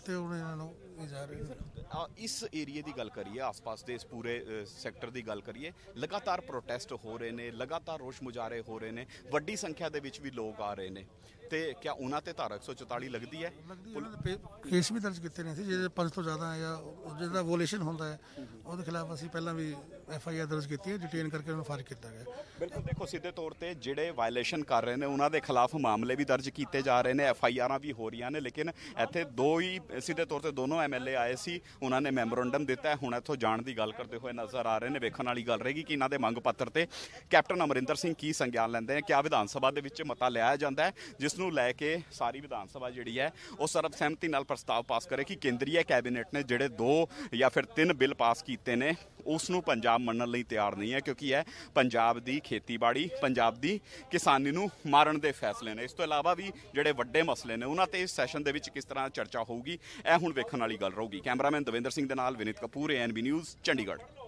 ਤੇ ਉਹਨਾਂ ਨੂੰ ਇਹ ਜਾ ਰਹੇ ਨੇ। ਇਸ ਏਰੀਏ ਦੀ ਗੱਲ ਕਰੀਏ, ਆਸ-ਪਾਸ ਦੇ ਇਸ ਪੂਰੇ ਸੈਕਟਰ ਦੀ ਗੱਲ ਕਰੀਏ, ਲਗਾਤਾਰ ਪ੍ਰੋਟੈਸਟ ਹੋ ਰਹੇ ਨੇ, ਲਗਾਤਾਰ ਰੋਸ਼ ਮੁਜ਼ਾਹਰੇ ਹੋ ਰਹੇ ਨੇ, ਵੱਡੀ ਸੰਖਿਆ ਦੇ ਵਿੱਚ ਵੀ ਲੋਕ ਆ ਰਹੇ ਨੇ, ਤੇ ਕਿਆ ਉਹਨਾਂ ਤੇ ਧਾਰਾ 144 ਲੱਗਦੀ ਹੈ? ਉਹਨਾਂ ਦੇ ਕੇਸ ਵੀ ਦਰਜ ਕੀਤੇ ਨੇ ਸੀ, ਜਿਹਦੇ 5 ਤੋਂ ਜ਼ਿਆਦਾ ਹੈ ਜਾਂ ਜਿਹਦਾ ਵੋਲੇਸ਼ਨ ਹੁੰਦਾ ਹੈ ਉਹਦੇ ਖਿਲਾਫ ਅਸੀਂ ਪਹਿਲਾਂ ਵੀ FIR ਦਰਜ ਕੀਤੀ ਹੈ, ਡਿਟੇਨ ਕਰਕੇ ਉਹਨੂੰ ਫਾਰਿਗ ਕੀਤਾ ਗਿਆ। ਬਿਲਕੁਲ, ਦੇਖੋ ਸਿੱਧੇ ਤੌਰ ਤੇ ਜਿਹੜੇ ਵਾਇਲੇਸ਼ਨ ਕਰ ਰਹੇ ਨੇ ਉਹਨਾਂ ਦੇ ਖਿਲਾਫ ਮਾਮਲੇ ਵੀ ਦਰਜ ਕੀਤੇ ਜਾ ਰਹੇ ਨੇ, FIRਾਂ ਵੀ ਹੋ ਰਹੀਆਂ ਨੇ, ਲੇਕਿਨ ਇੱਥੇ ਸਿੱਧੇ ਤੌਰ ਤੇ ਦੋਨੋਂ MLA ਆਏ ਸੀ, ਉਹਨਾਂ ਨੇ ਮੈਮੋਰੰਡਮ ਦਿੱਤਾ, ਹੁਣ ਇੱਥੋਂ ਜਾਣ ਦੀ ਗੱਲ ਕਰਦੇ ਹੋਏ ਨਜ਼ਰ ਆ ਰਹੇ ਨੇ। ਵੇਖਣ ਵਾਲੀ ਗੱਲ ਰਹੇਗੀ ਕਿ ਇਹਨਾਂ ਦੇ ਮੰਗ ਪੱਤਰ ਤੇ ਕੈਪਟਨ ਅਮਰਿੰਦਰ ਸਿੰਘ ਕੀ ਸੰਗਿਆਨ ਲੈਂਦੇ ਨੇ, ਕਿਆ ਵਿਧਾਨ ਸਭਾ ਦੇ ਵਿੱਚ ਮਤਾ ਲਿਆਇਆ ਜਾਂਦਾ ਹੈ ਜਿਸ ਨੂੰ ਲੈ ਕੇ ਸਾਰੀ ਵਿਧਾਨ ਸਭਾ ਜਿਹੜੀ ਹੈ ਉਹ ਸਰਬਸਹਿਮਤੀ ਨਾਲ ਪ੍ਰਸਤਾਵ ਪਾਸ ਕਰੇ ਕਿ ਕੇਂਦਰੀ ਕੈਬਨਿਟ ਨੇ ਜਿਹੜੇ 2 ਜਾਂ ਫਿਰ 3 ਬਿੱਲ ਪਾਸ ਕੀਤੇ ਨੇ ਉਸ ਨੂੰ ਪੰਜਾਬ ਮੰਨਣ ਲਈ ਤਿਆਰ ਨਹੀਂ ਹੈ, ਕਿਉਂਕਿ ਇਹ ਪੰਜਾਬ ਦੀ ਖੇਤੀਬਾੜੀ, ਪੰਜਾਬ ਦੀ ਕਿਸਾਨੀ ਨੂੰ ਮਾਰਨ ਦੇ ਫੈਸਲੇ ਨੇ। ਇਸ ਤੋਂ ਇਲਾਵਾ ਵੀ ਜਿਹੜੇ ਵੱਡੇ ਮਸਲੇ ਨੇ ਉਹਨਾਂ ਤੇ ਇਸ ਸੈਸ਼ਨ ਦੇ ਵਿੱਚ ਕਿਸ ਤਰ੍ਹਾਂ ਚਰਚਾ ਹੋਊਗੀ, ਇਹ ਹੁਣ ਵੇਖਣ ਵਾਲੀ ਗੱਲ ਰਹੂਗੀ। ਕੈਮਰਾਮੈਨ ਦਵਿੰਦਰ ਸਿੰਘ ਦੇ ਨਾਲ ਵਿਨੀਤ ਕਪੂਰ, ANB ਨਿਊਜ਼, ਚੰਡੀਗੜ੍ਹ।